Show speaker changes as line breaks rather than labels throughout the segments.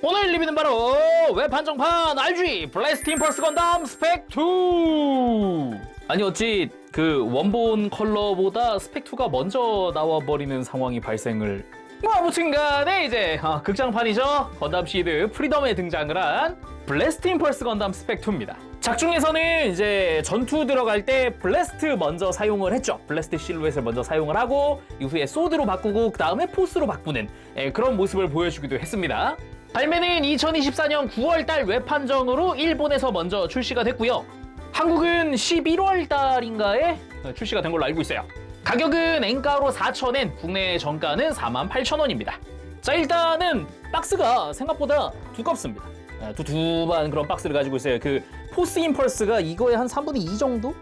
오늘 리뷰는 바로 웹한정판 RG 블래스트 임펄스 건담 스펙2. 아니 어찌 그 원본 컬러보다 스펙2가 먼저 나와버리는 상황이 발생을. 뭐 아무튼간에 이제 극장판이죠. 건담 시드 프리덤에 등장을 한 블래스트 임펄스 건담 스펙2입니다. 작중에서는 이제 전투 들어갈 때 블래스트 먼저 사용을 했죠. 블래스트 실루엣을 먼저 사용을 하고 이후에 소드로 바꾸고 그 다음에 포스로 바꾸는 그런 모습을 보여주기도 했습니다. 발매는 2024년 9월달 웹한정으로 일본에서 먼저 출시가 됐고요. 한국은 11월달인가에 출시가 된 걸로 알고 있어요. 가격은 엔가로 4,000엔, 국내 정가는 48,000원입니다. 자, 일단은 박스가 생각보다 두껍습니다. 두툼한 그런 박스를 가지고 있어요. 그 포스 임펄스가 이거의 한 3분의 2 정도?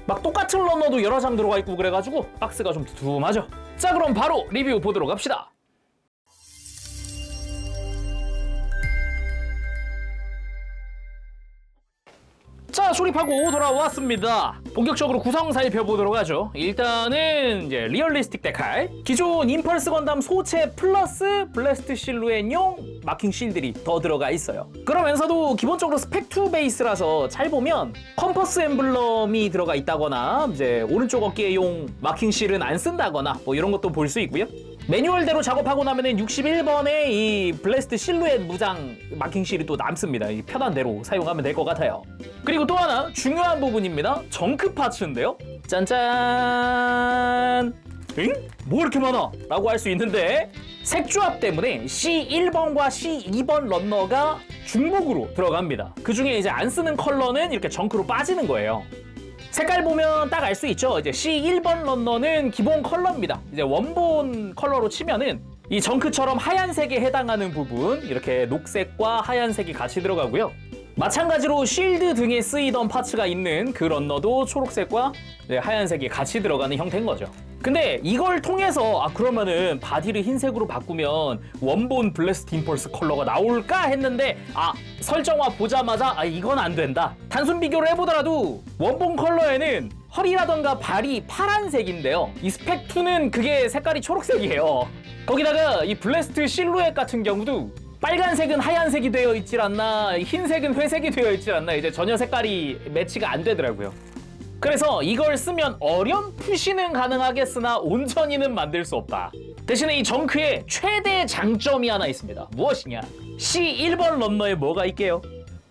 막 똑같은 러너도 여러 장 들어가 있고 그래가지고 박스가 좀 두툼하죠. 자, 그럼 바로 리뷰 보도록 합시다. 자, 조립하고 돌아왔습니다. 본격적으로 구성 살펴보도록 하죠. 일단은 이제 리얼리스틱 데칼, 기존 임펄스 건담 소체 플러스 블래스트 실루엣용 마킹 실들이 더 들어가 있어요. 그러면서도 기본적으로 스펙2 베이스라서 잘 보면 컴퍼스 엠블럼이 들어가 있다거나 이제 오른쪽 어깨용 마킹 실은 안 쓴다거나 뭐 이런 것도 볼 수 있고요. 매뉴얼대로 작업하고 나면은 61번에 이 블래스트 실루엣 무장 마킹 실이 또 남습니다. 편한 대로 사용하면 될 것 같아요. 그리고 또 하나 중요한 부분입니다. 정크 파츠인데요. 짠짠! 응? 뭐 이렇게 많아? 라고 할 수 있는데 색조합 때문에 C1번과 C2번 런너가 중복으로 들어갑니다. 그 중에 이제 안 쓰는 컬러는 이렇게 정크로 빠지는 거예요. 색깔 보면 딱 알 수 있죠. 이제 C1번 런너는 기본 컬러입니다. 이제 원본 컬러로 치면은 이 정크처럼 하얀색에 해당하는 부분, 이렇게 녹색과 하얀색이 같이 들어가고요. 마찬가지로 쉴드 등에 쓰이던 파츠가 있는 그 런너도 초록색과 하얀색이 같이 들어가는 형태인 거죠. 근데 이걸 통해서 그러면은 바디를 흰색으로 바꾸면 원본 블래스트 임펄스 컬러가 나올까 했는데 설정화 보자마자 이건 안 된다. 단순 비교를 해보더라도 원본 컬러에는 허리라던가 발이 파란색인데요. 이 스펙2는 그게 색깔이 초록색이에요. 거기다가 이 블래스트 실루엣 같은 경우도 빨간색은 하얀색이 되어 있질 않나, 흰색은 회색이 되어 있질 않나, 이제 전혀 색깔이 매치가 안 되더라고요. 그래서 이걸 쓰면 어렴풋이는 가능하겠으나 온전히는 만들 수 없다. 대신에 이 정크의 최대 장점이 하나 있습니다. 무엇이냐? C1번 런너에 뭐가 있게요?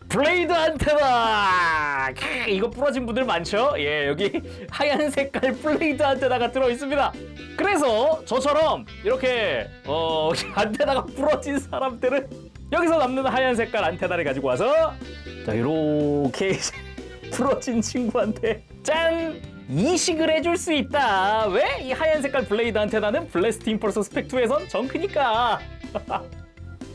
블레이드 안테나! 이거 부러진 분들 많죠? 예, 여기 하얀 색깔 블레이드 안테나가 들어있습니다. 그래서 저처럼 이렇게 안테나가 부러진 사람들은 여기서 남는 하얀 색깔 안테나를 가지고 와서 자, 이렇게 부러진 친구한테 짠! 이식을 해줄 수 있다. 왜? 이 하얀 색깔 블레이드 안테나는 블래스트 임펄스 스펙2에선 정크니까.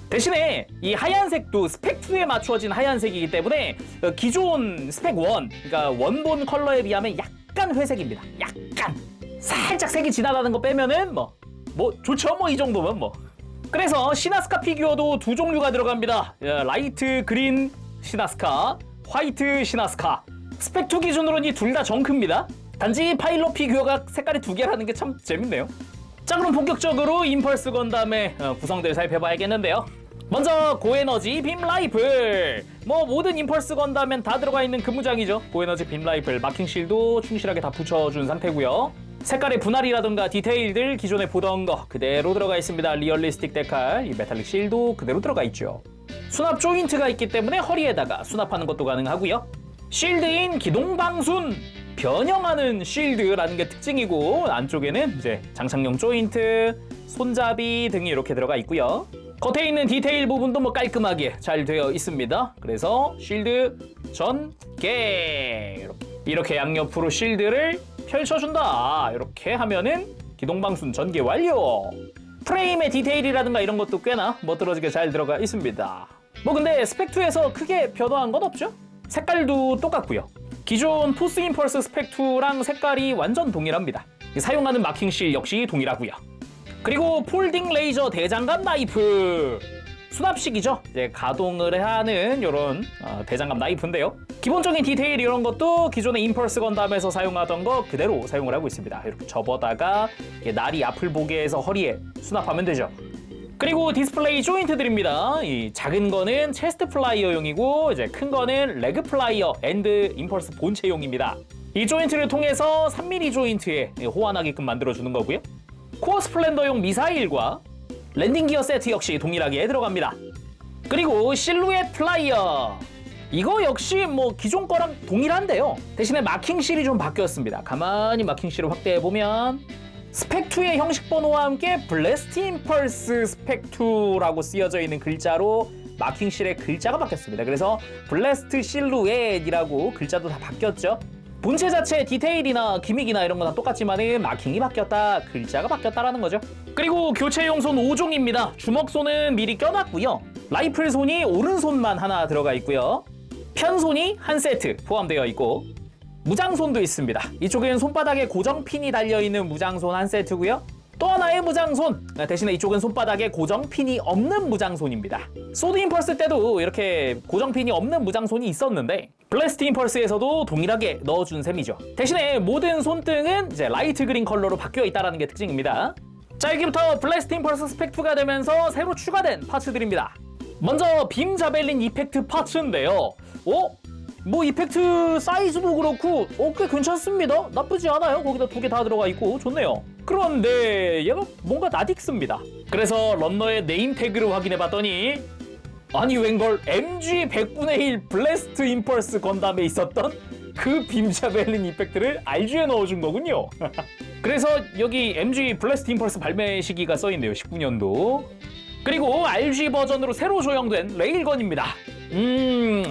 대신에 이 하얀색도 스펙2에 맞추어진 하얀색이기 때문에 기존 스펙1, 그러니까 원본 컬러에 비하면 약간 회색입니다. 약간. 살짝 색이 진하다는 거 빼면은 뭐 좋죠. 이 정도면 뭐. 그래서 시나스카 피규어도 두 종류가 들어갑니다. 라이트 그린 시나스카, 화이트 시나스카. 스펙2 기준으로는 이 둘 다 정크입니다. 단지 파일럿 피규어가 색깔이 두 개라는 게 참 재밌네요. 자, 그럼 본격적으로 임펄스 건담의 구성들을 살펴봐야겠는데요. 먼저 고에너지 빔 라이플. 모든 임펄스 건담엔 다 들어가 있는 근무장이죠. 고에너지 빔 라이플, 마킹 실도 충실하게 다 붙여준 상태고요. 색깔의 분할이라던가 디테일들 기존에 보던 거 그대로 들어가 있습니다. 리얼리스틱 데칼, 이 메탈릭 실도 그대로 들어가 있죠. 수납 조인트가 있기 때문에 허리에다가 수납하는 것도 가능하고요. 실드인 기동방순, 변형하는 실드라는 게 특징이고, 안쪽에는 이제 장착용 조인트, 손잡이 등이 이렇게 들어가 있고요. 겉에 있는 디테일 부분도 깔끔하게 잘 되어 있습니다. 그래서 실드 전개, 이렇게 양옆으로 실드를 펼쳐준다. 이렇게 하면은 기동방순 전개 완료. 프레임의 디테일이라든가 이런 것도 꽤나 멋들어지게 잘 들어가 있습니다. 근데 스펙2에서 크게 변화한 건 없죠? 색깔도 똑같고요. 기존 포스 임펄스 스펙2랑 색깔이 완전 동일합니다. 사용하는 마킹실 역시 동일하고요. 그리고 폴딩 레이저 대장갑 나이프. 수납식이죠. 이제 가동을 하는 이런 대장갑 나이프인데요. 기본적인 디테일 이런 것도 기존의 임펄스 건담에서 사용하던 거 그대로 사용을 하고 있습니다. 이렇게 접어다가 날이 앞을 보게 해서 허리에 수납하면 되죠. 그리고 디스플레이 조인트들입니다. 이 작은 거는 체스트 플라이어용이고 이제 큰 거는 레그 플라이어 앤드 임펄스 본체용입니다. 이 조인트를 통해서 3mm 조인트에 호환하게끔 만들어주는 거고요. 코어 스플렌더용 미사일과 랜딩 기어 세트 역시 동일하게 들어갑니다. 그리고 실루엣 플라이어. 이거 역시 뭐 기존 거랑 동일한데요. 대신에 마킹 실이 좀 바뀌었습니다. 가만히 마킹 실을 확대해보면 스펙2의 형식 번호와 함께 블래스트 임펄스 스펙2라고 쓰여져 있는 글자로 마킹 실의 글자가 바뀌었습니다. 그래서 블래스트 실루엣이라고 글자도 다 바뀌었죠. 본체 자체 디테일이나 기믹이나 이런 거 다 똑같지만 마킹이 바뀌었다, 글자가 바뀌었다라는 거죠. 그리고 교체용 손 5종입니다. 주먹손은 미리 껴놨고요. 라이플 손이 오른손만 하나 들어가 있고요. 편손이 한 세트 포함되어 있고 무장손도 있습니다. 이쪽은 손바닥에 고정핀이 달려있는 무장손 한 세트고요. 또 하나의 무장손, 대신에 이쪽은 손바닥에 고정핀이 없는 무장손입니다. 소드 임펄스 때도 이렇게 고정핀이 없는 무장손이 있었는데 블래스트 임펄스에서도 동일하게 넣어준 셈이죠. 대신에 모든 손등은 이제 라이트 그린 컬러로 바뀌어 있다는 게 특징입니다. 자, 여기부터 블래스트 임펄스 스펙2가 되면서 새로 추가된 파츠들입니다. 먼저 빔 자벨린 이펙트 파츠인데요. 뭐 이펙트 사이즈도 그렇고 꽤 괜찮습니다. 나쁘지 않아요. 거기다 2개 다 들어가 있고 좋네요. 그런데 얘가 뭔가 낯익습니다. 그래서 런너의 네임 태그를 확인해 봤더니 아니 웬걸 MG 100분의 1 블래스트 임펄스 건담에 있었던 그 빔 자벨린 이펙트를 RG에 넣어준 거군요. 그래서 여기 MG 블래스트 임펄스 발매 시기가 써있네요. 19년도. 그리고 RG 버전으로 새로 조형된 레일건입니다.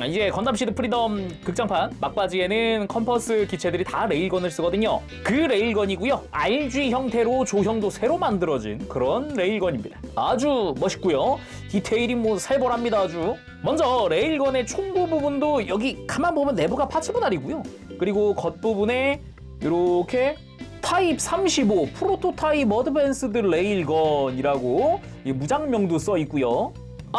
이제 건담 시드 프리덤 극장판 막바지에는 컴퍼스 기체들이 다 레일건을 쓰거든요. 그 레일건이고요. RG 형태로 조형도 새로 만들어진 그런 레일건입니다. 아주 멋있고요. 디테일이 뭐 살벌합니다. 아주. 먼저 레일건의 총구 부분도 여기 가만 보면 내부가 파츠 분할이고요. 그리고 겉부분에 이렇게 타입 35 프로토타입 어드밴스드 레일건이라고 이 무장명도 써 있고요.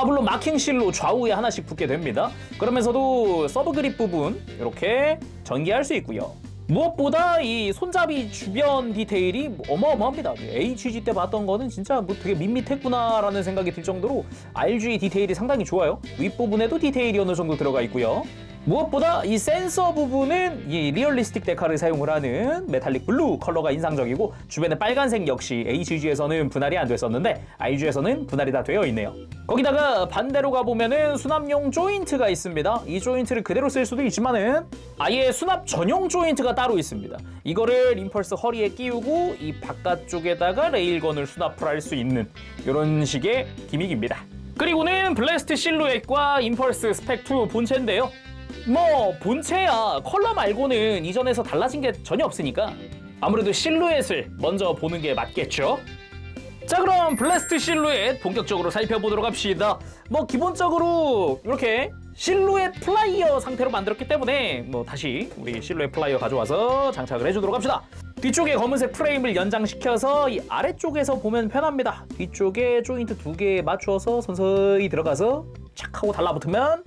물론 마킹 실로 좌우에 하나씩 붙게 됩니다. 그러면서도 서브 그립 부분 이렇게 전개할 수 있고요. 무엇보다 이 손잡이 주변 디테일이 어마어마합니다. HG 때 봤던 거는 진짜 뭐 되게 밋밋했구나라는 생각이 들 정도로 RG 디테일이 상당히 좋아요. 윗부분에도 디테일이 어느 정도 들어가 있고요. 무엇보다 이 센서 부분은 이 리얼리스틱 데카를 사용을 하는 메탈릭 블루 컬러가 인상적이고 주변의 빨간색 역시 HG에서는 분할이 안 됐었는데 RG에서는 분할이 다 되어 있네요. 거기다가 반대로 가보면은 수납용 조인트가 있습니다. 이 조인트를 그대로 쓸 수도 있지만은 아예 수납 전용 조인트가 따로 있습니다. 이거를 임펄스 허리에 끼우고 이 바깥쪽에다가 레일건을 수납을 할 수 있는 이런 식의 기믹입니다. 그리고는 블래스트 실루엣과 임펄스 스펙2 본체인데요. 뭐 본체야 컬러 말고는 이전에서 달라진 게 전혀 없으니까 아무래도 실루엣을 먼저 보는 게 맞겠죠. 자, 그럼 블래스트 실루엣 본격적으로 살펴보도록 합시다. 뭐 기본적으로 이렇게 실루엣 플라이어 상태로 만들었기 때문에 뭐 다시 우리 실루엣 플라이어 가져와서 장착을 해주도록 합시다. 뒤쪽에 검은색 프레임을 연장시켜서 이 아래쪽에서 보면 편합니다. 뒤쪽에 조인트 2개 맞추어서 서서히 들어가서 착 하고 달라붙으면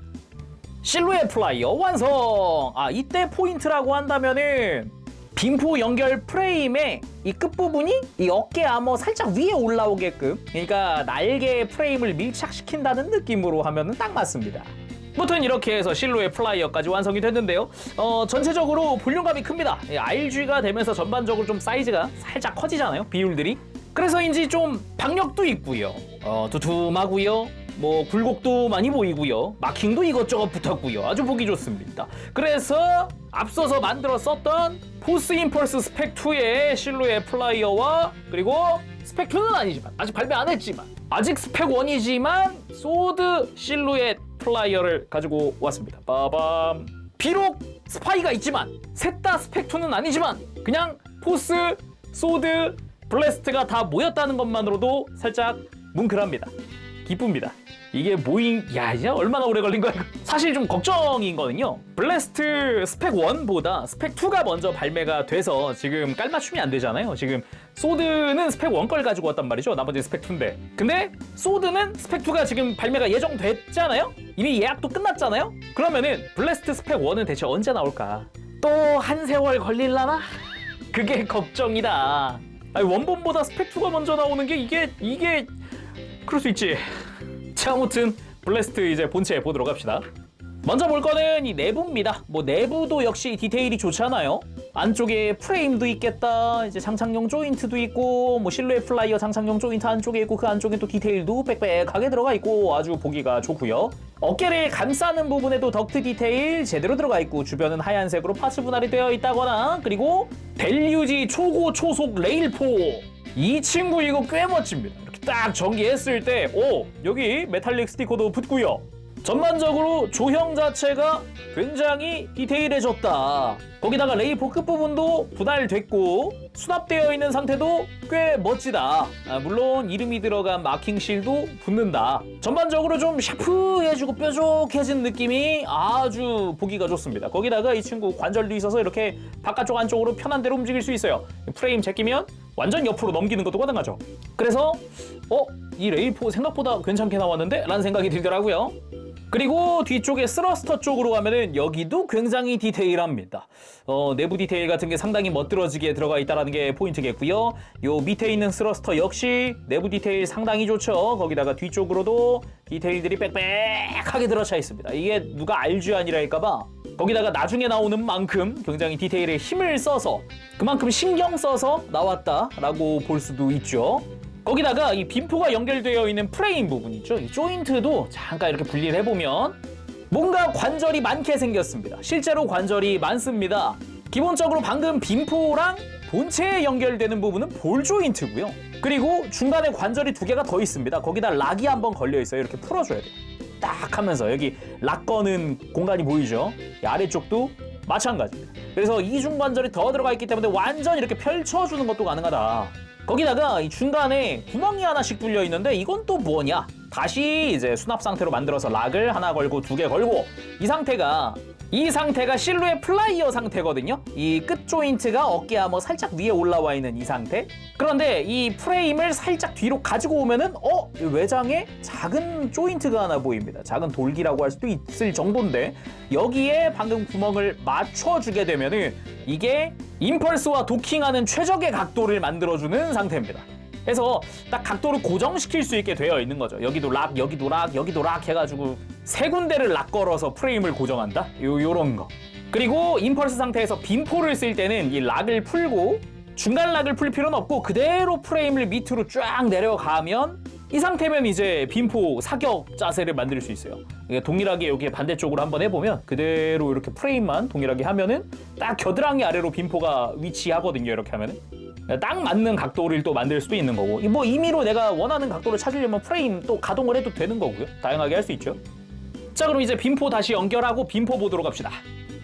실루엣 플라이어 완성! 이때 포인트라고 한다면은 빔포 연결 프레임의 이 끝부분이 이 어깨 아머 살짝 위에 올라오게끔, 그러니까 날개 프레임을 밀착시킨다는 느낌으로 하면은 딱 맞습니다. 무튼 이렇게 해서 실루엣 플라이어까지 완성이 됐는데요. 전체적으로 볼륨감이 큽니다. RG가 되면서 전반적으로 좀 사이즈가 살짝 커지잖아요, 비율들이. 그래서인지 좀 박력도 있고요. 두툼하고요. 뭐 굴곡도 많이 보이고요. 마킹도 이것저것 붙었고요. 아주 보기 좋습니다. 그래서 앞서서 만들어 썼던 포스 임펄스 스펙2의 실루엣 플라이어와 그리고 스펙2는 아니지만 아직 발매 안 했지만 아직 스펙1이지만 소드 실루엣 플라이어를 가지고 왔습니다. 빠밤. 비록 스파이가 있지만 셋 다 스펙2는 아니지만 그냥 포스, 소드, 블래스트가 다 모였다는 것만으로도 살짝 뭉클합니다. 기쁩니다. 이게 이제 얼마나 오래 걸린 거야? 사실 좀 걱정인 거는요. 블래스트 스펙 1보다 스펙 2가 먼저 발매가 돼서 지금 깔맞춤이 안 되잖아요. 지금 소드는 스펙 1 걸 가지고 왔단 말이죠. 나머지 스펙 2인데. 근데 소드는 스펙 2가 지금 발매가 예정됐잖아요. 이미 예약도 끝났잖아요. 그러면은 블래스트 스펙 1은 대체 언제 나올까? 또 한 세월 걸릴라나? 그게 걱정이다. 원본보다 스펙 2가 먼저 나오는 게 이게 그럴 수 있지. 자, 아무튼 블래스트 이제 본체 보도록 합시다. 먼저 볼 거는 이 내부입니다. 뭐 내부도 역시 디테일이 좋잖아요. 안쪽에 프레임도 있겠다. 이제 장착용 조인트도 있고, 뭐 실루엣 플라이어 장착용 조인트 안쪽에 있고, 그 안쪽에 또 디테일도 빽빽하게 들어가 있고 아주 보기가 좋고요. 어깨를 감싸는 부분에도 덕트 디테일 제대로 들어가 있고, 주변은 하얀색으로 파츠 분할이 되어 있다거나, 그리고 델류지 초고 초속 레일포. 이 친구 이거 꽤 멋집니다. 이렇게 딱 전기했을 때, 오, 여기 메탈릭 스티커도 붙고요. 전반적으로 조형 자체가 굉장히 디테일해졌다. 거기다가 레이포 끝부분도 분할됐고 수납되어 있는 상태도 꽤 멋지다. 물론 이름이 들어간 마킹 실도 붙는다. 전반적으로 좀 샤프해지고 뾰족해진 느낌이 아주 보기가 좋습니다. 거기다가 이 친구 관절도 있어서 이렇게 바깥쪽 안쪽으로 편한 대로 움직일 수 있어요. 프레임 제끼면 완전 옆으로 넘기는 것도 가능하죠. 그래서 이 레이포 생각보다 괜찮게 나왔는데? 라는 생각이 들더라고요. 그리고 뒤쪽에 스러스터 쪽으로 가면은 여기도 굉장히 디테일합니다. 내부 디테일 같은 게 상당히 멋들어지게 들어가 있다는 게 포인트겠고요. 요 밑에 있는 스러스터 역시 내부 디테일 상당히 좋죠. 거기다가 뒤쪽으로도 디테일들이 빽빽하게 들어차 있습니다. 이게 누가 RG안이랄까봐 거기다가 나중에 나오는 만큼 굉장히 디테일에 힘을 써서 그만큼 신경 써서 나왔다라고 볼 수도 있죠. 거기다가 이 빔포가 연결되어 있는 프레임 부분 있죠. 이 조인트도 잠깐 이렇게 분리를 해보면 뭔가 관절이 많게 생겼습니다. 실제로 관절이 많습니다. 기본적으로 방금 빔포랑 본체에 연결되는 부분은 볼 조인트고요. 그리고 중간에 관절이 두 개가 더 있습니다. 거기다 락이 한번 걸려 있어요. 이렇게 풀어줘야 돼요. 딱 하면서 여기 락 거는 공간이 보이죠. 이 아래쪽도 마찬가지입니다. 그래서 이중관절이 더 들어가 있기 때문에 완전 이렇게 펼쳐주는 것도 가능하다. 거기다가 이 중간에 구멍이 하나씩 뚫려 있는데 이건 또 뭐냐? 다시 이제 수납 상태로 만들어서 락을 하나 걸고 두 개 걸고 이 상태가 실루엣 플라이어 상태거든요. 이 끝 조인트가 어깨 아머 살짝 위에 올라와 있는 이 상태. 그런데 이 프레임을 살짝 뒤로 가지고 오면은 외장에 작은 조인트가 하나 보입니다. 작은 돌기라고 할 수도 있을 정도인데 여기에 방금 구멍을 맞춰주게 되면은 이게 임펄스와 도킹하는 최적의 각도를 만들어주는 상태입니다. 그래서 딱 각도를 고정시킬 수 있게 되어 있는 거죠. 여기도 락, 여기도 락, 여기도 락 해가지고 세 군데를 락 걸어서 프레임을 고정한다? 요런 거. 그리고 임펄스 상태에서 빔포를 쓸 때는 이 락을 풀고 중간 락을 풀 필요는 없고 그대로 프레임을 밑으로 쫙 내려가면 이 상태면 이제 빔포 사격 자세를 만들 수 있어요. 동일하게 여기 반대쪽으로 한번 해보면 그대로 이렇게 프레임만 동일하게 하면은 딱 겨드랑이 아래로 빔포가 위치하거든요. 이렇게 하면은 딱 맞는 각도를 또 만들 수도 있는 거고 뭐 임의로 내가 원하는 각도를 찾으려면 프레임 또 가동을 해도 되는 거고요. 다양하게 할 수 있죠. 자, 그럼 이제 빔포 다시 연결하고 빔포 보도록 합시다.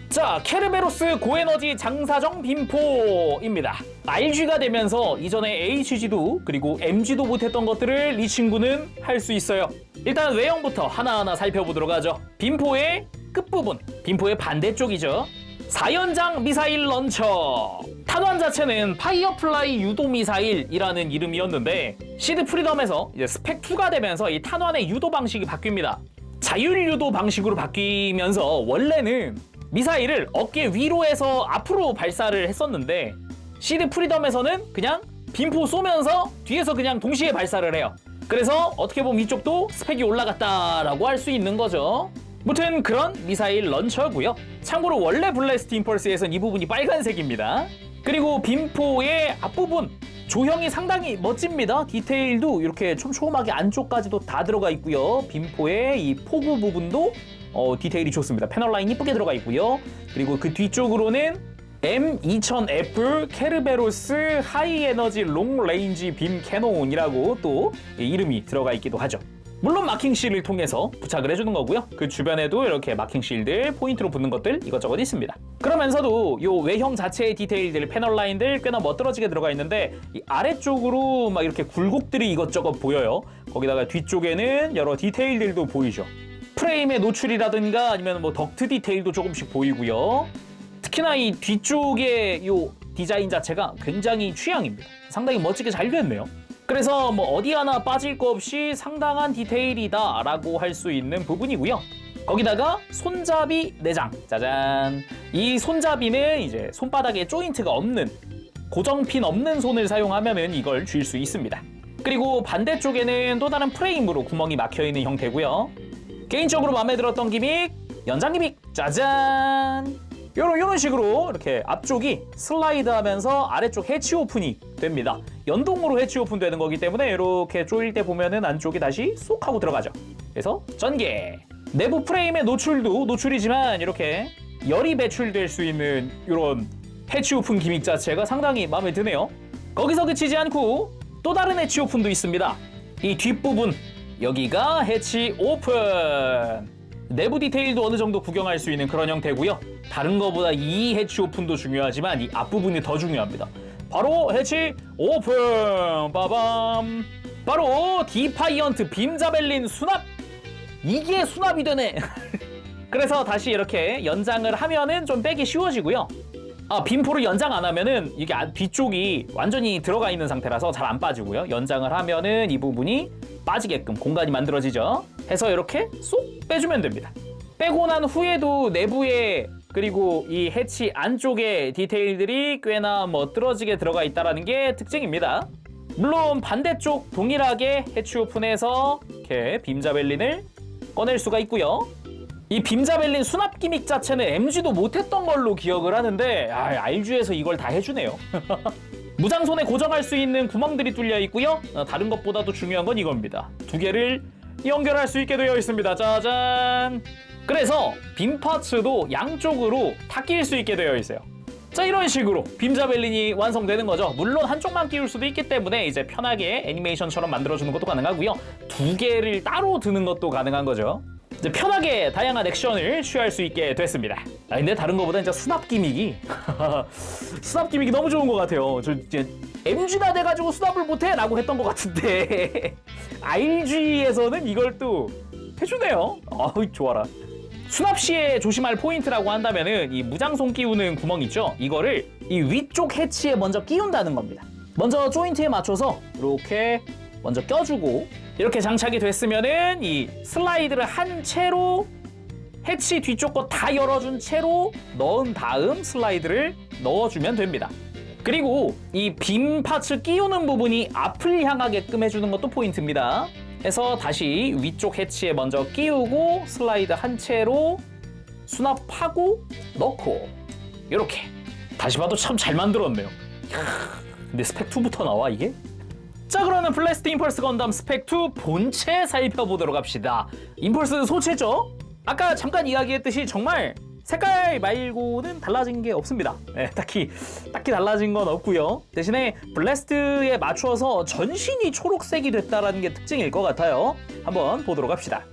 자, 케르베로스 고에너지 장사정 빔포입니다. RG가 되면서 이전에 HG도 그리고 MG도 못했던 것들을 이 친구는 할 수 있어요. 일단 외형부터 하나하나 살펴보도록 하죠. 빔포의 끝부분, 빔포의 반대쪽이죠. 4연장 미사일 런처. 탄환 자체는 파이어플라이 유도 미사일이라는 이름이었는데 시드 프리덤에서 이제 스펙 2가 되면서 이 탄환의 유도 방식이 바뀝니다. 자율 유도 방식으로 바뀌면서 원래는 미사일을 어깨 위로 해서 앞으로 발사를 했었는데 시드 프리덤에서는 그냥 빔포 쏘면서 뒤에서 그냥 동시에 발사를 해요. 그래서 어떻게 보면 이쪽도 스펙이 올라갔다라고 할 수 있는 거죠. 무튼 그런 미사일 런처고요. 참고로 원래 블래스트 임펄스에선 이 부분이 빨간색입니다. 그리고 빔포의 앞부분 조형이 상당히 멋집니다. 디테일도 이렇게 촘촘하게 안쪽까지도 다 들어가 있고요. 빔포의 이 포구 부분도 디테일이 좋습니다. 패널 라인 이쁘게 들어가 있고요. 그리고 그 뒤쪽으로는 M2000F 케르베로스 하이 에너지 롱 레인지 빔 캐논이라고 또 이름이 들어가 있기도 하죠. 물론 마킹 실을 통해서 부착을 해주는 거고요. 그 주변에도 이렇게 마킹 실들, 포인트로 붙는 것들 이것저것 있습니다. 그러면서도 이 외형 자체의 디테일들, 패널 라인들 꽤나 멋들어지게 들어가 있는데 이 아래쪽으로 막 이렇게 굴곡들이 이것저것 보여요. 거기다가 뒤쪽에는 여러 디테일들도 보이죠. 프레임의 노출이라든가 아니면 뭐 덕트 디테일도 조금씩 보이고요. 특히나 이 뒤쪽의 이 디자인 자체가 굉장히 취향입니다. 상당히 멋지게 잘 됐네요. 그래서 뭐 어디 하나 빠질 거 없이 상당한 디테일이다 라고 할 수 있는 부분이고요. 거기다가 손잡이 내장, 짜잔. 이 손잡이는 이제 손바닥에 조인트가 없는 고정핀 없는 손을 사용하면은 이걸 쥘 수 있습니다. 그리고 반대쪽에는 또 다른 프레임으로 구멍이 막혀있는 형태고요. 개인적으로 마음에 들었던 기믹, 연장 기믹, 짜잔! 요런 식으로 이렇게 앞쪽이 슬라이드 하면서 아래쪽 해치 오픈이 됩니다. 연동으로 해치 오픈 되는 거기 때문에 이렇게 조일 때 보면은 안쪽이 다시 쏙 하고 들어가죠. 그래서 전개. 내부 프레임의 노출도 노출이지만 이렇게 열이 배출될 수 있는 이런 해치 오픈 기믹 자체가 상당히 마음에 드네요. 거기서 그치지 않고 또 다른 해치 오픈도 있습니다. 이 뒷부분, 여기가 해치 오픈. 내부 디테일도 어느 정도 구경할 수 있는 그런 형태고요. 다른 거보다 이 해치 오픈도 중요하지만 이 앞부분이 더 중요합니다. 바로 해치 오픈! 빠밤! 바로 디파이언트 빔자벨린 수납! 이게 수납이 되네! 그래서 다시 이렇게 연장을 하면은 좀 빼기 쉬워지고요. 빔포를 연장 안 하면은 이게 뒤쪽이 완전히 들어가 있는 상태라서 잘 안 빠지고요. 연장을 하면은 이 부분이 빠지게끔 공간이 만들어지죠. 해서 이렇게 쏙 빼주면 됩니다. 빼고 난 후에도 내부에 그리고 이 해치 안쪽에 디테일들이 꽤나 멋들어지게 들어가 있다는 게 특징입니다. 물론 반대쪽 동일하게 해치 오픈해서 이렇게 빔자벨린을 꺼낼 수가 있고요. 이 빔자벨린 수납 기믹 자체는 MG도 못했던 걸로 기억을 하는데 RG에서 이걸 다 해주네요. 무장손에 고정할 수 있는 구멍들이 뚫려 있고요. 다른 것보다도 중요한 건 이겁니다. 두 개를 연결할 수 있게 되어 있습니다. 짜잔! 그래서 빔 파츠도 양쪽으로 다 끼울 수 있게 되어 있어요. 자, 이런 식으로 빔자벨린이 완성되는 거죠. 물론 한쪽만 끼울 수도 있기 때문에 이제 편하게 애니메이션처럼 만들어주는 것도 가능하고요. 두 개를 따로 드는 것도 가능한 거죠. 이제 편하게 다양한 액션을 취할 수 있게 됐습니다. 근데 다른 거보다 진짜 수납 기믹이 수납 기믹이 너무 좋은 것 같아요. 저 이제 MG나 돼가지고 수납을 못해 라고 했던 것 같은데 RG에서는 이걸 또 해주네요. 좋아라. 수납 시에 조심할 포인트라고 한다면은 이 무장손 끼우는 구멍 있죠? 이거를 이 위쪽 해치에 먼저 끼운다는 겁니다. 먼저 조인트에 맞춰서 이렇게 먼저 껴주고 이렇게 장착이 됐으면은 이 슬라이드를 한 채로 해치 뒤쪽 거 다 열어준 채로 넣은 다음 슬라이드를 넣어주면 됩니다. 그리고 이 빔 파츠 끼우는 부분이 앞을 향하게끔 해주는 것도 포인트입니다. 해서 다시 위쪽 해치에 먼저 끼우고 슬라이드 한 채로 수납하고 넣고 이렇게 다시 봐도 참 잘 만들었네요. 근데 스펙 2부터 나와 이게? 자, 그러면 블래스트 임펄스 건담 스펙 2 본체 살펴보도록 합시다. 임펄스 소체죠? 아까 잠깐 이야기했듯이 정말 색깔 말고는 달라진 게 없습니다. 네, 딱히 달라진 건 없고요. 대신에 블래스트에 맞춰서 전신이 초록색이 됐다는 게 특징일 것 같아요. 한번 보도록 합시다.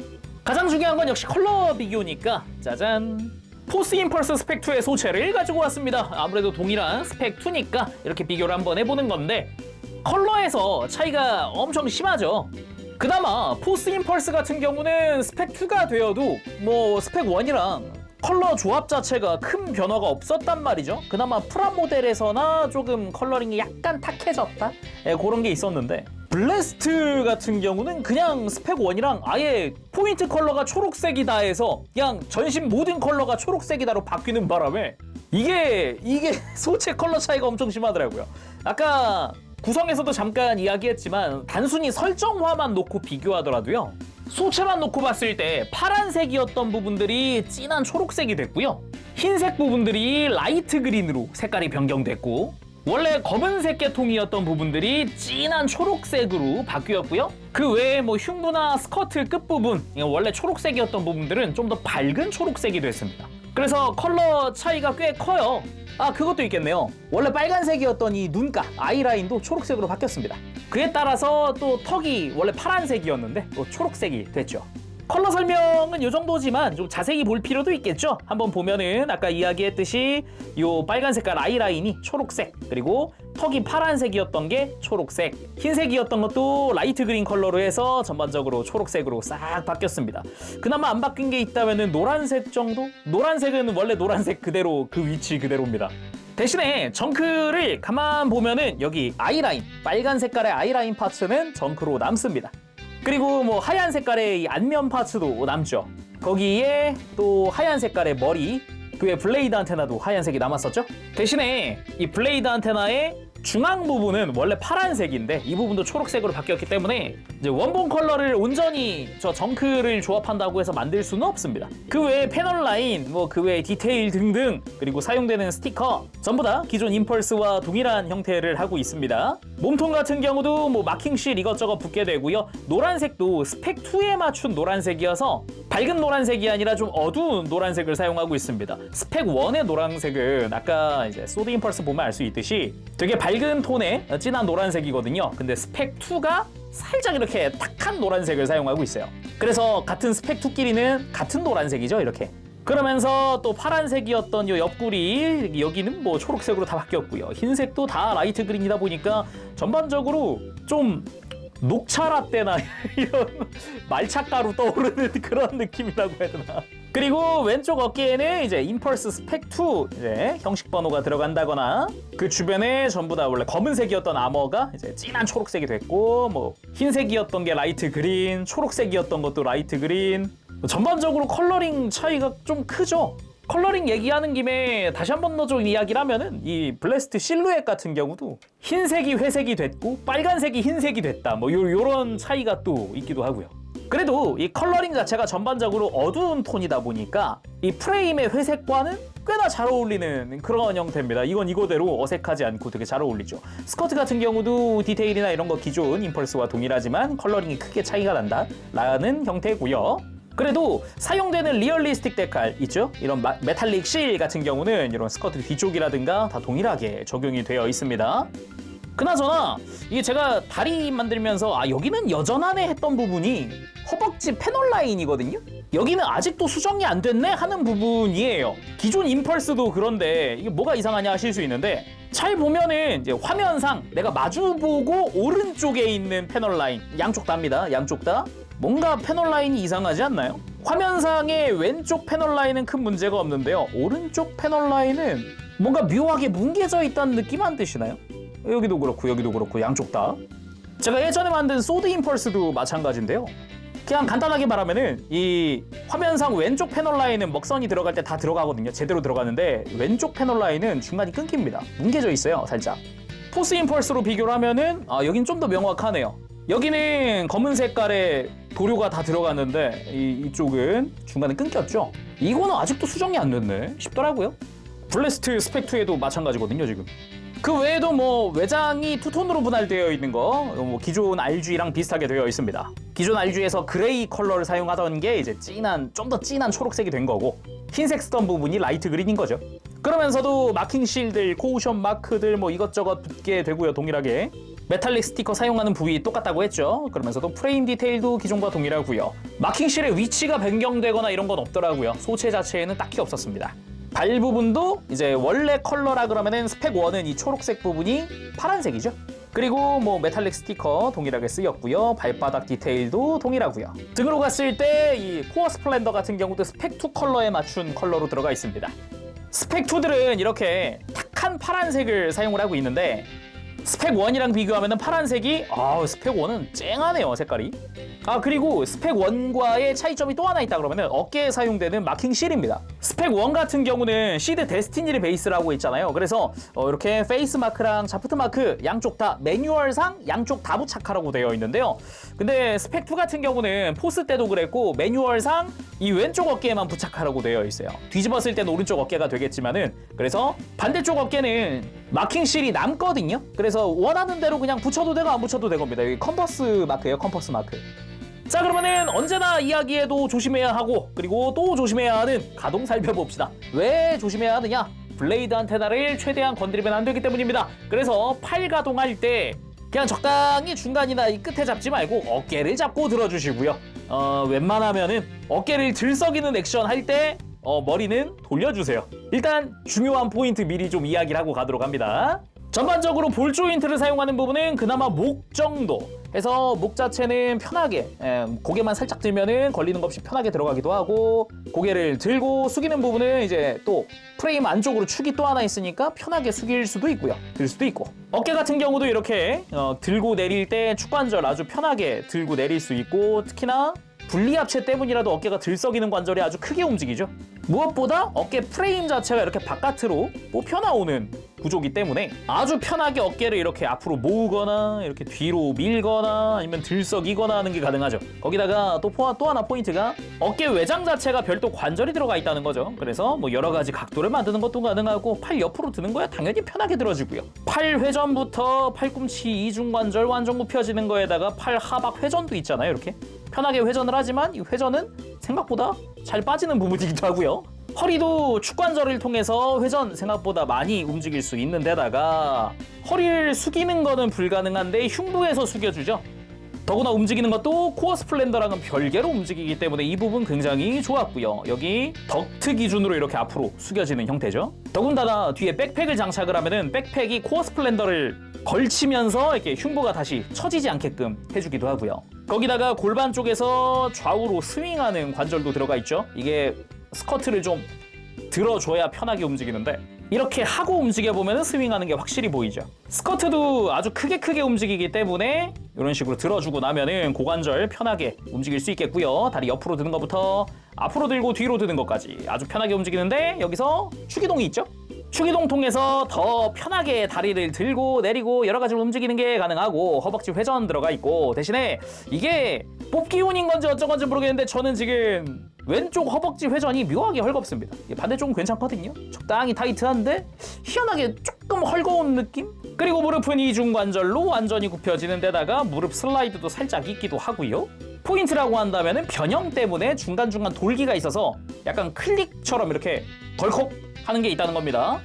가장 중요한 건 역시 컬러 비교니까 짜잔! 포스 임펄스 스펙 2의 소체를 가지고 왔습니다. 아무래도 동일한 스펙 2니까 이렇게 비교를 한번 해보는 건데 컬러에서 차이가 엄청 심하죠. 그나마 포스 임펄스 같은 경우는 스펙 2가 되어도 뭐 스펙 1이랑 컬러 조합 자체가 큰 변화가 없었단 말이죠. 그나마 프라모델에서나 조금 컬러링이 약간 탁해졌다? 그런 게 있었는데 블래스트 같은 경우는 그냥 스펙 1이랑 아예 포인트 컬러가 초록색이다 해서 그냥 전신 모든 컬러가 초록색이다로 바뀌는 바람에 이게 소체 컬러 차이가 엄청 심하더라고요. 아까 구성에서도 잠깐 이야기했지만 단순히 설정화만 놓고 비교하더라도요. 소체만 놓고 봤을 때 파란색이었던 부분들이 진한 초록색이 됐고요. 흰색 부분들이 라이트 그린으로 색깔이 변경됐고 원래 검은색 계통이었던 부분들이 진한 초록색으로 바뀌었고요. 그 외에 뭐 흉부나 스커트 끝부분 원래 초록색이었던 부분들은 좀 더 밝은 초록색이 됐습니다. 그래서 컬러 차이가 꽤 커요. 그것도 있겠네요. 원래 빨간색이었던 이 눈가, 아이라인도 초록색으로 바뀌었습니다. 그에 따라서 또 턱이 원래 파란색이었는데 또 초록색이 됐죠. 컬러 설명은 이 정도지만 좀 자세히 볼 필요도 있겠죠. 한번 보면은 아까 이야기했듯이 이 빨간 색깔 아이라인이 초록색, 그리고 턱이 파란색이었던 게 초록색, 흰색이었던 것도 라이트 그린 컬러로 해서 전반적으로 초록색으로 싹 바뀌었습니다. 그나마 안 바뀐 게 있다면은 노란색 정도? 노란색은 원래 노란색 그대로 그 위치 그대로입니다. 대신에 정크를 가만 보면은 여기 아이라인, 빨간 색깔의 아이라인 파츠는 정크로 남습니다. 그리고 뭐 하얀 색깔의 이 안면 파츠도 남죠. 거기에 또 하얀 색깔의 머리, 그 외 블레이드 안테나도 하얀색이 남았었죠. 대신에 이 블레이드 안테나에 중앙 부분은 원래 파란색인데 이 부분도 초록색으로 바뀌었기 때문에 이제 원본 컬러를 온전히 저 정크를 조합한다고 해서 만들 수는 없습니다. 그 외에 패널 라인, 뭐 그 외에 디테일 등등, 그리고 사용되는 스티커 전부 다 기존 임펄스와 동일한 형태를 하고 있습니다. 몸통 같은 경우도 뭐 마킹실 이것저것 붙게 되고요. 노란색도 스펙 2에 맞춘 노란색이어서 밝은 노란색이 아니라 좀 어두운 노란색을 사용하고 있습니다. 스펙 1의 노란색은 아까 이제 소드 임펄스 보면 알 수 있듯이 되게 밝은 톤의 진한 노란색이거든요. 근데 스펙 2가 살짝 이렇게 탁한 노란색을 사용하고 있어요. 그래서 같은 스펙 2끼리는 같은 노란색이죠, 이렇게. 그러면서 또 파란색이었던 요 옆구리, 여기는 뭐 초록색으로 다 바뀌었고요. 흰색도 다 라이트 그린이다 보니까 전반적으로 좀 녹차 라떼나 이런 말차가루 떠오르는 그런 느낌이라고 해야 되나. 그리고 왼쪽 어깨에는 이제 임펄스 스펙 2 이제 형식 번호가 들어간다거나, 그 주변에 전부 다 원래 검은색이었던 아머가 이제 진한 초록색이 됐고, 뭐 흰색이었던 게 라이트 그린, 초록색이었던 것도 라이트 그린. 전반적으로 컬러링 차이가 좀 크죠. 컬러링 얘기하는 김에 다시 한 번 더 좀 이야기를 하면은 이 블래스트 실루엣 같은 경우도 흰색이 회색이 됐고 빨간색이 흰색이 됐다, 뭐 요런 차이가 또 있기도 하고요. 그래도 이 컬러링 자체가 전반적으로 어두운 톤이다 보니까 이 프레임의 회색과는 꽤나 잘 어울리는 그런 형태입니다. 이건 이거대로 어색하지 않고 되게 잘 어울리죠. 스커트 같은 경우도 디테일이나 이런 거 기존 임펄스와 동일하지만 컬러링이 크게 차이가 난다라는 형태고요. 그래도 사용되는 리얼리스틱 데칼 있죠? 이런 메탈릭 실 같은 경우는 이런 스커트 뒤쪽이라든가 다 동일하게 적용이 되어 있습니다. 그나저나 이게 제가 다리 만들면서 여기는 여전하네 했던 부분이 허벅지 패널 라인이거든요. 여기는 아직도 수정이 안 됐네 하는 부분이에요. 기존 임펄스도 그런데 이게 뭐가 이상하냐 하실 수 있는데, 잘 보면은 이제 화면상 내가 마주보고 오른쪽에 있는 패널 라인 양쪽 다입니다. 양쪽 다 뭔가 패널 라인이 이상하지 않나요? 화면상의 왼쪽 패널 라인은 큰 문제가 없는데요, 오른쪽 패널 라인은 뭔가 묘하게 뭉개져 있다는 느낌 안 드시나요? 여기도 그렇고 여기도 그렇고 양쪽 다. 제가 예전에 만든 소드 임펄스도 마찬가지인데요, 그냥 간단하게 말하면은 이 화면상 왼쪽 패널 라인은 먹선이 들어갈 때 다 들어가거든요. 제대로 들어가는데 왼쪽 패널 라인은 중간이 끊깁니다. 뭉개져 있어요, 살짝. 포스 임펄스로 비교를 하면은 여긴 좀 더 명확하네요. 여기는 검은 색깔의 도료가 다 들어갔는데 이쪽은 중간에 끊겼죠. 이거는 아직도 수정이 안 됐네 싶더라고요. 블래스트 스펙 2에도 마찬가지거든요, 지금. 그 외에도 뭐 외장이 투톤으로 분할되어 있는 거, 뭐 기존 RG랑 비슷하게 되어 있습니다. 기존 RG에서 그레이 컬러를 사용하던 게 이제 좀 더 진한 초록색이 된 거고, 흰색 쓰던 부분이 라이트 그린인 거죠. 그러면서도 마킹 실들, 코우션 마크들 뭐 이것저것 붙게 되고요, 동일하게. 메탈릭 스티커 사용하는 부위 똑같다고 했죠. 그러면서도 프레임 디테일도 기존과 동일하고요. 마킹 실의 위치가 변경되거나 이런 건 없더라고요. 소체 자체에는 딱히 없었습니다. 발 부분도 이제 원래 컬러라 그러면은 스펙 1은 이 초록색 부분이 파란색이죠. 그리고 뭐 메탈릭 스티커 동일하게 쓰였고요. 발바닥 디테일도 동일하고요. 등으로 갔을 때 이 코어 스플렌더 같은 경우도 스펙 2 컬러에 맞춘 컬러로 들어가 있습니다. 스펙 2들은 이렇게 탁한 파란색을 사용을 하고 있는데, 스펙 1이랑 비교하면 파란색이 스펙 1은 쨍하네요, 색깔이. 그리고 스펙 1과의 차이점이 또 하나 있다 그러면 어깨에 사용되는 마킹 실입니다. 스펙 1 같은 경우는 시드 데스티니를 베이스로 하고 있잖아요. 그래서 이렇게 페이스 마크랑 자프트 마크 양쪽 다 매뉴얼상 양쪽 다 부착하라고 되어 있는데요. 근데 스펙 2 같은 경우는 포스 때도 그랬고 매뉴얼상 이 왼쪽 어깨에만 부착하라고 되어 있어요. 뒤집었을 때는 오른쪽 어깨가 되겠지만은, 그래서 반대쪽 어깨는 마킹 실이 남거든요. 그래서 원하는 대로 그냥 붙여도 되고 안 붙여도 되겁니다. 여기 컴퍼스 마크예요, 컴퍼스 마크. 자, 그러면은 언제나 이야기해도 조심해야 하고, 그리고 또 조심해야 하는 가동 살펴봅시다. 왜 조심해야 하느냐? 블레이드 안테나를 최대한 건드리면 안 되기 때문입니다. 그래서 팔 가동할 때 그냥 적당히 중간이나 이 끝에 잡지 말고 어깨를 잡고 들어주시고요. 웬만하면은 어깨를 들썩이는 액션 할 때 머리는 돌려주세요. 일단 중요한 포인트 미리 좀 이야기를 하고 가도록 합니다. 전반적으로 볼 조인트를 사용하는 부분은 그나마 목 정도 해서 목 자체는 편하게 고개만 살짝 들면은 걸리는 것 없이 편하게 들어가기도 하고, 고개를 들고 숙이는 부분은 이제 또 프레임 안쪽으로 축이 또 하나 있으니까 편하게 숙일 수도 있고요, 들 수도 있고. 어깨 같은 경우도 이렇게 들고 내릴 때 축관절 아주 편하게 들고 내릴 수 있고, 특히나 분리합체 때문이라도 어깨가 들썩이는 관절이 아주 크게 움직이죠. 무엇보다 어깨 프레임 자체가 이렇게 바깥으로 뽑혀 나오는 구조기 때문에 아주 편하게 어깨를 이렇게 앞으로 모으거나 이렇게 뒤로 밀거나 아니면 들썩이거나 하는 게 가능하죠. 거기다가 또 하나 포인트가 어깨 외장 자체가 별도 관절이 들어가 있다는 거죠. 그래서 뭐 여러 가지 각도를 만드는 것도 가능하고 팔 옆으로 드는 거야 당연히 편하게 들어지고요. 팔 회전부터 팔꿈치 이중관절 완전 굽혀지는 거에다가 팔 하박 회전도 있잖아요. 이렇게 편하게 회전을 하지만 이 회전은 생각보다 잘 빠지는 부분이기도 하고요. 허리도 축관절을 통해서 회전 생각보다 많이 움직일 수 있는 데다가 허리를 숙이는 거는 불가능한데 흉부에서 숙여주죠. 더구나 움직이는 것도 코어 스플렌더랑은 별개로 움직이기 때문에 이 부분 굉장히 좋았고요. 여기 덕트 기준으로 이렇게 앞으로 숙여지는 형태죠. 더군다나 뒤에 백팩을 장착을 하면은 백팩이 코어 스플렌더를 걸치면서 이렇게 흉부가 다시 처지지 않게끔 해주기도 하고요. 거기다가 골반 쪽에서 좌우로 스윙하는 관절도 들어가 있죠. 이게 스커트를 좀 들어줘야 편하게 움직이는데 이렇게 하고 움직여보면 스윙하는 게 확실히 보이죠. 스커트도 아주 크게 움직이기 때문에 이런 식으로 들어주고 나면은 고관절 편하게 움직일 수 있겠고요. 다리 옆으로 드는 것부터 앞으로 들고 뒤로 드는 것까지 아주 편하게 움직이는데 여기서 추기동이 있죠. 추기동 통해서 더 편하게 다리를 들고 내리고 여러 가지로 움직이는 게 가능하고 허벅지 회전 들어가 있고 대신에 이게 뽑기운인 건지 어쩐 건지 모르겠는데 저는 지금 왼쪽 허벅지 회전이 묘하게 헐겁습니다. 반대쪽은 괜찮거든요. 적당히 타이트한데 희한하게 조금 헐거운 느낌? 그리고 무릎은 이중관절로 완전히 굽혀지는 데다가 무릎 슬라이드도 살짝 있기도 하고요. 포인트라고 한다면 변형 때문에 중간중간 돌기가 있어서 약간 클릭처럼 이렇게 덜컥 하는 게 있다는 겁니다.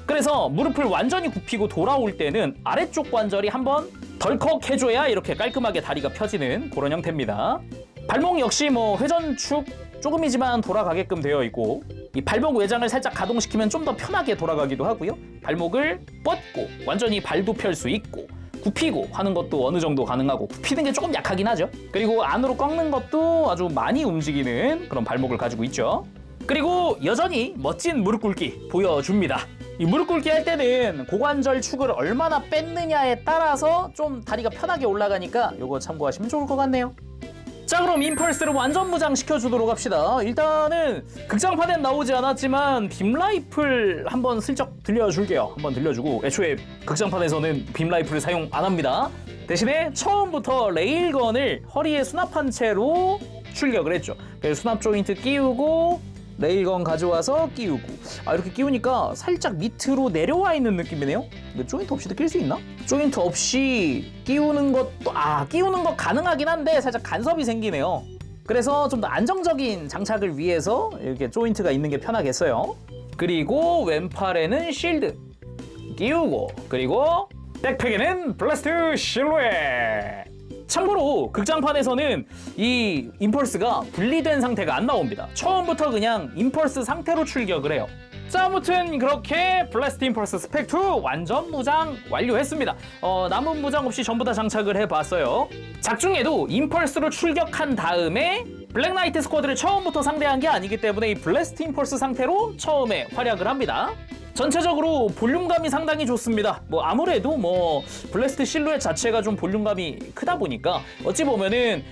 그래서 무릎을 완전히 굽히고 돌아올 때는 아래쪽 관절이 한번 덜컥 해줘야 이렇게 깔끔하게 다리가 펴지는 그런 형태입니다. 발목 역시 뭐 회전축 조금이지만 돌아가게끔 되어 있고 이 발목 외장을 살짝 가동시키면 좀 더 편하게 돌아가기도 하고요. 발목을 뻗고 완전히 발도 펼 수 있고 굽히고 하는 것도 어느 정도 가능하고 굽히는 게 조금 약하긴 하죠. 그리고 안으로 꺾는 것도 아주 많이 움직이는 그런 발목을 가지고 있죠. 그리고 여전히 멋진 무릎 꿇기 보여줍니다. 이 무릎 꿇기 할 때는 고관절 축을 얼마나 뺐느냐에 따라서 좀 다리가 편하게 올라가니까 이거 참고하시면 좋을 것 같네요. 자, 그럼 임펄스를 완전 무장시켜주도록 합시다. 일단은 극장판엔 나오지 않았지만 빔라이플 한번 슬쩍 들려줄게요. 한번 들려주고 애초에 극장판에서는 빔라이플을 사용 안 합니다. 대신에 처음부터 레일건을 허리에 수납한 채로 출격을 했죠. 그래서 수납 조인트 끼우고 레일건 가져와서 끼우고 이렇게 끼우니까 살짝 밑으로 내려와 있는 느낌이네요. 근데 조인트 없이도 낄 수 있나? 조인트 없이 끼우는 것도 끼우는 거 가능하긴 한데 살짝 간섭이 생기네요. 그래서 좀 더 안정적인 장착을 위해서 이렇게 조인트가 있는 게 편하겠어요. 그리고 왼팔에는 실드 끼우고 그리고 백팩에는 블래스트 실루엣. 참고로 극장판에서는 이 임펄스가 분리된 상태가 안 나옵니다. 처음부터 그냥 임펄스 상태로 출격을 해요. 자, 아무튼 그렇게 블래스트 임펄스 스펙 2 완전 무장 완료했습니다. 남은 무장 없이 전부 다 장착을 해봤어요. 작중에도 임펄스로 출격한 다음에 블랙나이트 스쿼드를 처음부터 상대한 게 아니기 때문에 이 블래스트 임펄스 상태로 처음에 활약을 합니다. 전체적으로 볼륨감이 상당히 좋습니다. 아무래도 블래스트 실루엣 자체가 좀 볼륨감이 크다 보니까 어찌 보면은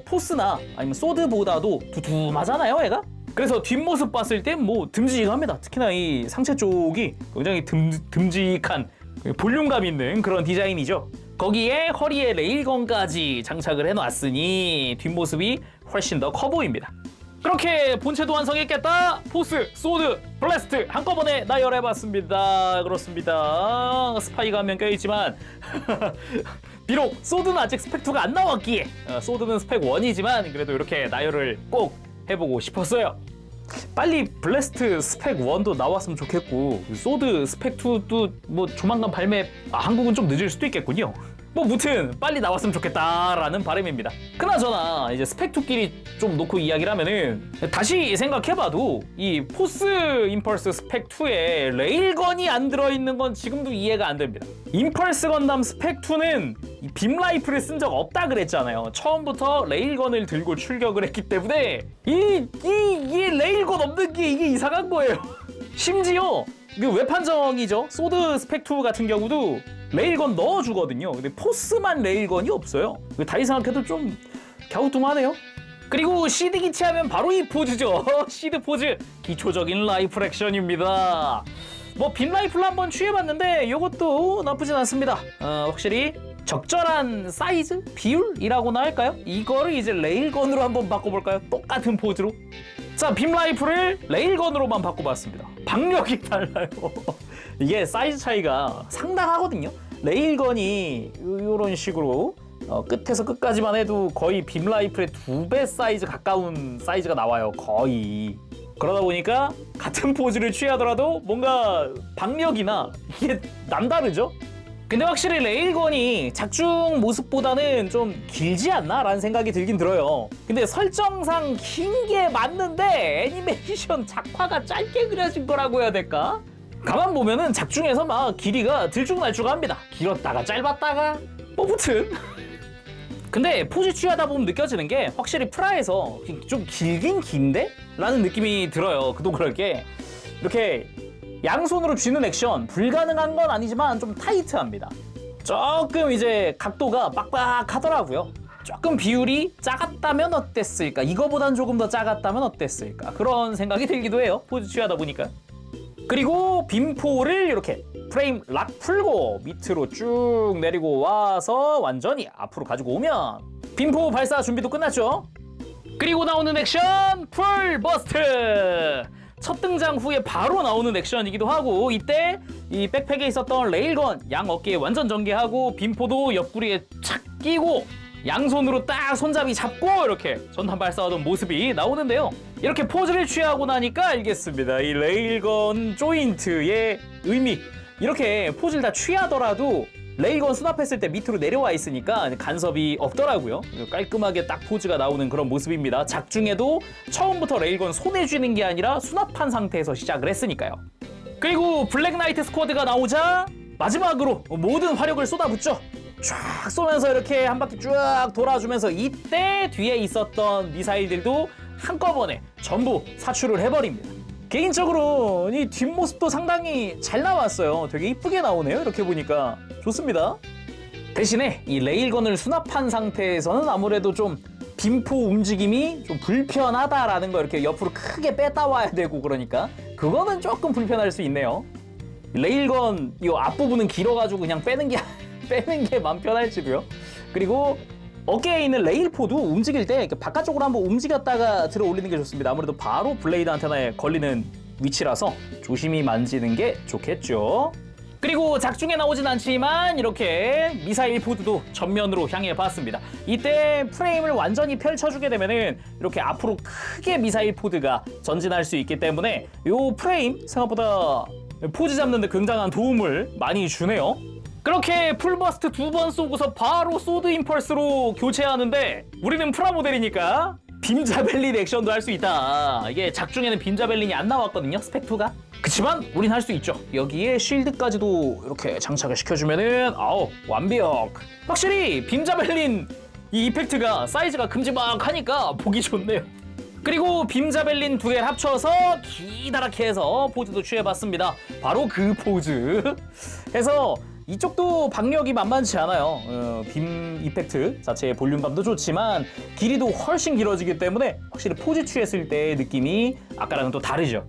포스나 아니면 소드보다도 두툼하잖아요, 얘가. 그래서 뒷모습 봤을 땐 듬직합니다. 특히나 이 상체 쪽이 굉장히 듬직한 볼륨감 있는 그런 디자인이죠. 거기에 허리에 레일건까지 장착을 해놨으니 뒷모습이 훨씬 더 커 보입니다. 그렇게 본체도 완성했겠다. 포스, 소드, 블래스트 한꺼번에 나열해봤습니다. 그렇습니다. 스파이가 한 명 껴있지만 비록 소드는 아직 스펙 2가 안 나왔기에 소드는 스펙 1이지만 그래도 이렇게 나열을 꼭 해보고 싶었어요. 빨리 블래스트 스펙 1도 나왔으면 좋겠고 소드 스펙 2도 조만간 발매 한국은 좀 늦을 수도 있겠군요. 무튼 빨리 나왔으면 좋겠다라는 바람입니다. 그나저나 이제 스펙 2끼리 좀 놓고 이야기를 하면은 다시 생각해봐도 이 포스 임펄스 스펙 2에 레일건이 안 들어있는 건 지금도 이해가 안 됩니다. 임펄스 건담 스펙 2는 이 빔라이플을 쓴 적 없다 그랬잖아요. 처음부터 레일건을 들고 출격을 했기 때문에 이 레일건 없는 게 이게 이상한 거예요. 심지어 외판정이죠. 소드 스펙 2 같은 경우도 레일건 넣어주거든요. 근데 포스만 레일건이 없어요. 다시 생각해도 좀 갸우뚱하네요. 그리고 시드 기체하면 바로 이 포즈죠. 시드 포즈. 기초적인 라이플 액션입니다. 뭐 빔 라이플로 한번 취해봤는데 이것도 나쁘진 않습니다. 확실히 적절한 사이즈? 비율이라고나 할까요? 이거를 이제 레일건으로 한번 바꿔볼까요? 똑같은 포즈로. 자, 빔 라이플을 레일건으로만 바꿔봤습니다. 박력이 달라요. 이게 사이즈 차이가 상당하거든요. 레일건이 이런 식으로 끝에서 끝까지만 해도 거의 빔 라이플의 2배 사이즈 가까운 사이즈가 나와요. 거의. 그러다 보니까 같은 포즈를 취하더라도 뭔가 박력이나 이게 남다르죠? 근데 확실히 레일건이 작중 모습보다는 좀 길지 않나? 라는 생각이 들긴 들어요. 근데 설정상 긴 게 맞는데 애니메이션 작화가 짧게 그려진 거라고 해야 될까? 가만 보면은 작중에서 막 길이가 들쭉날쭉합니다. 길었다가 짧았다가 뭐 무튼 근데 포즈 취하다 보면 느껴지는 게 확실히 프라에서 좀 길긴 긴데? 라는 느낌이 들어요. 그도 그럴 게 이렇게 양손으로 쥐는 액션 불가능한 건 아니지만 좀 타이트합니다. 조금 이제 각도가 빡빡하더라고요. 조금 비율이 작았다면 어땠을까? 이거보단 조금 더 작았다면 어땠을까? 그런 생각이 들기도 해요. 포즈 취하다 보니까. 그리고 빔포를 이렇게 프레임 락 풀고 밑으로 쭉 내리고 와서 완전히 앞으로 가지고 오면 빔포 발사 준비도 끝났죠. 그리고 나오는 액션 풀 버스트. 첫 등장 후에 바로 나오는 액션이기도 하고 이때 이 백팩에 있었던 레일건 양 어깨에 완전 전개하고 빔포도 옆구리에 착 끼고 양손으로 딱 손잡이 잡고 이렇게 전탄 발사하던 모습이 나오는데요. 이렇게 포즈를 취하고 나니까 알겠습니다. 이 레일건 조인트의 의미. 이렇게 포즈를 다 취하더라도 레일건 수납했을 때 밑으로 내려와 있으니까 간섭이 없더라고요. 깔끔하게 딱 포즈가 나오는 그런 모습입니다. 작중에도 처음부터 레일건 손에 쥐는 게 아니라 수납한 상태에서 시작을 했으니까요. 그리고 블랙 나이트 스쿼드가 나오자 마지막으로 모든 화력을 쏟아붓죠. 쫙 쏘면서 이렇게 한 바퀴 쭉 돌아주면서 이때 뒤에 있었던 미사일들도 한꺼번에 전부 사출을 해버립니다. 개인적으로 이 뒷모습도 상당히 잘 나왔어요. 되게 이쁘게 나오네요. 이렇게 보니까 좋습니다. 대신에 이 레일건을 수납한 상태에서는 아무래도 좀 빔포 움직임이 좀 불편하다라는 거 이렇게 옆으로 크게 뺐다 와야 되고 그러니까 그거는 조금 불편할 수 있네요. 레일건 이 앞부분은 길어가지고 그냥 빼는 게 맘 편할지도요. 그리고 어깨에 있는 레일포도 움직일 때 바깥쪽으로 한번 움직였다가 들어 올리는 게 좋습니다. 아무래도 바로 블레이드 안테나에 걸리는 위치라서 조심히 만지는 게 좋겠죠. 그리고 작중에 나오진 않지만 이렇게 미사일 포드도 전면으로 향해 봤습니다. 이때 프레임을 완전히 펼쳐주게 되면은 이렇게 앞으로 크게 미사일 포드가 전진할 수 있기 때문에 이 프레임 생각보다 포즈 잡는 데 굉장한 도움을 많이 주네요. 그렇게 풀버스트 2번 쏘고서 바로 소드 임펄스로 교체하는데 우리는 프라모델이니까 빔자벨린 액션도 할 수 있다. 이게 작중에는 빔자벨린이 안 나왔거든요, 스펙2가. 그치만 우린 할 수 있죠. 여기에 쉴드까지도 이렇게 장착을 시켜주면은 아우 완벽. 확실히 빔자벨린 이 이펙트가 사이즈가 큼지막하니까 보기 좋네요. 그리고 빔자벨린 2개를 합쳐서 기다랗게 해서 포즈도 취해봤습니다. 바로 그 포즈 해서 이쪽도 박력이 만만치 않아요. 빔 이펙트 자체의 볼륨감도 좋지만 길이도 훨씬 길어지기 때문에 확실히 포즈 취했을 때의 느낌이 아까랑은 또 다르죠.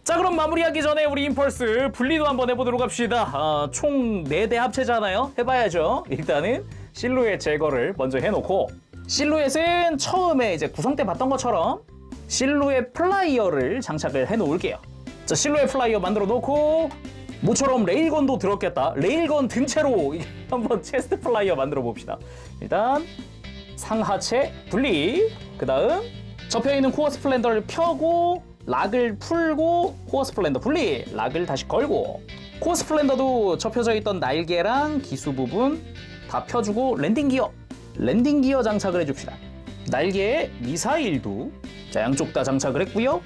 자, 그럼 마무리하기 전에 우리 임펄스 분리도 한번 해보도록 합시다. 총 4대 합체잖아요. 해봐야죠. 일단은 실루엣 제거를 먼저 해놓고 실루엣은 처음에 이제 구성 때 봤던 것처럼 실루엣 플라이어를 장착을 해놓을게요. 자, 실루엣 플라이어 만들어 놓고 모처럼 레일건도 들었겠다. 레일건 든채로 한번 체스트 플라이어 만들어 봅시다. 일단 상하체 분리, 그 다음 접혀있는 코어 스플렌더를 펴고 락을 풀고 코어 스플렌더 분리, 락을 다시 걸고 코어 스플렌더도 접혀져 있던 날개랑 기수 부분 다 펴주고 랜딩 기어 장착을 해줍시다. 날개에 미사일도 자 양쪽 다 장착을 했고요.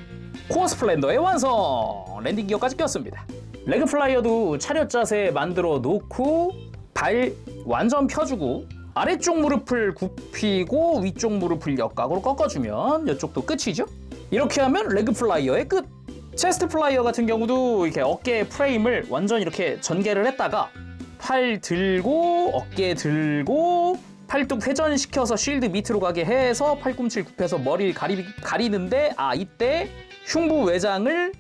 코어 스플렌더의 완성! 랜딩 기어까지 꼈습니다. 레그 플라이어도 차렷 자세 만들어 놓고 발 완전 펴주고 아래쪽 무릎을 굽히고 위쪽 무릎을 역각으로 꺾어주면 이쪽도 끝이죠. 이렇게 하면 레그 플라이어의 끝! 체스트 플라이어 같은 경우도 이렇게 어깨 프레임을 완전 이렇게 전개를 했다가 팔 들고 어깨 들고 팔뚝 회전시켜서 쉴드 밑으로 가게 해서 팔꿈치를 굽혀서 머리를 가리는데 이때 흉부 외장을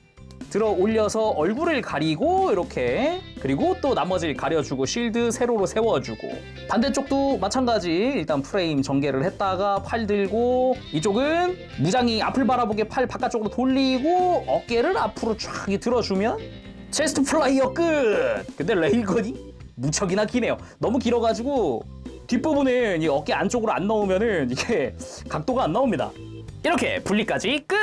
들어 올려서 얼굴을 가리고 이렇게, 그리고 또 나머지를 가려주고 쉴드 세로로 세워주고, 반대쪽도 마찬가지. 일단 프레임 전개를 했다가 팔 들고, 이쪽은 무장이 앞을 바라보게 팔 바깥쪽으로 돌리고 어깨를 앞으로 쫙 들어주면 체스트 플라이어 끝! 근데 레일건이 무척이나 기네요. 너무 길어가지고 뒷부분은 이 어깨 안쪽으로 안 넣으면은 이게 각도가 안 나옵니다. 이렇게 분리까지 끝!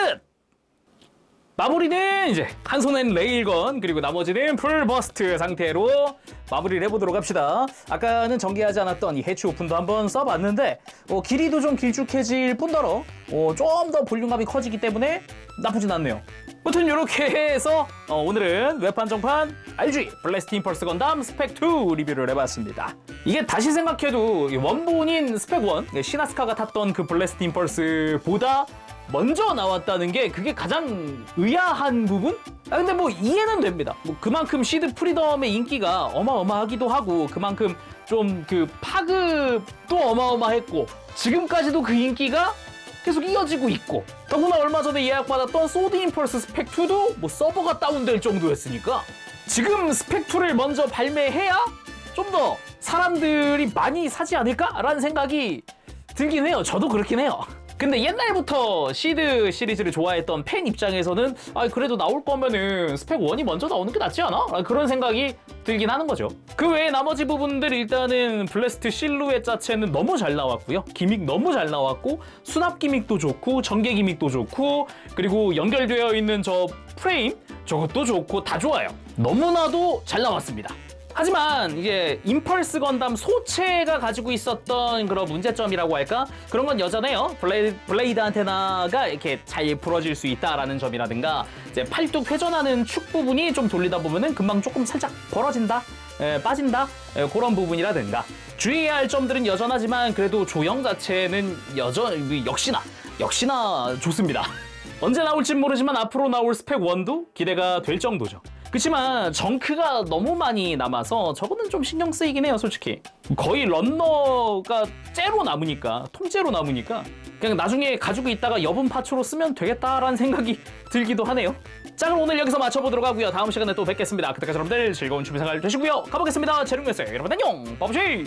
마무리는 이제 한 손엔 레일건, 그리고 나머지는 풀 버스트 상태로 마무리를 해보도록 합시다. 아까는 전개하지 않았던 이 해치 오픈도 한번 써봤는데 길이도 좀 길쭉해질 뿐더러 좀 더 볼륨감이 커지기 때문에 나쁘진 않네요. 아무튼 이렇게 해서 오늘은 외판정판 RG 블래스트 임펄스 건담 스펙2 리뷰를 해봤습니다. 이게 다시 생각해도 원본인 스펙1, 시나스카가 탔던 그 블래스트 임펄스보다 먼저 나왔다는 게 그게 가장 의아한 부분? 근데 뭐 이해는 됩니다. 뭐 그만큼 시드 프리덤의 인기가 어마어마하기도 하고, 그만큼 좀 그 파급도 어마어마했고, 지금까지도 그 인기가 계속 이어지고 있고, 더구나 얼마 전에 예약받았던 소드 임펄스 스펙2도 뭐 서버가 다운될 정도였으니까 지금 스펙2를 먼저 발매해야 좀 더 사람들이 많이 사지 않을까라는 생각이 들긴 해요. 저도 그렇긴 해요. 근데 옛날부터 시드 시리즈를 좋아했던 팬 입장에서는 그래도 나올 거면은 스펙 1이 먼저 나오는 게 낫지 않아? 그런 생각이 들긴 하는 거죠. 그 외에 나머지 부분들 일단은 블래스트 실루엣 자체는 너무 잘 나왔고요. 기믹 너무 잘 나왔고, 수납 기믹도 좋고, 전개 기믹도 좋고, 그리고 연결되어 있는 저 프레임 저것도 좋고, 다 좋아요. 너무나도 잘 나왔습니다. 하지만 이게 임펄스 건담 소체가 가지고 있었던 그런 문제점이라고 할까? 그런 건 여전해요. 블레이드 안테나가 이렇게 잘 부러질 수 있다라는 점이라든가, 이제 팔뚝 회전하는 축 부분이 좀 돌리다 보면은 금방 조금 살짝 벌어진다, 빠진다, 그런 부분이라든가. 주의해야 할 점들은 여전하지만 그래도 조형 자체는 역시나 좋습니다. 언제 나올진 모르지만 앞으로 나올 스펙 1도 기대가 될 정도죠. 그치만 정크가 너무 많이 남아서 저거는 좀 신경 쓰이긴 해요, 솔직히. 거의 런너가 째로 남으니까, 통째로 남으니까 그냥 나중에 가지고 있다가 여분 파츠로 쓰면 되겠다라는 생각이 들기도 하네요. 자, 그럼 오늘 여기서 마쳐보도록 하고요. 다음 시간에 또 뵙겠습니다. 그때까지 여러분들 즐거운 취미생활 되시고요. 가보겠습니다. 재롱이었어요. 여러분 안녕! 빠부시!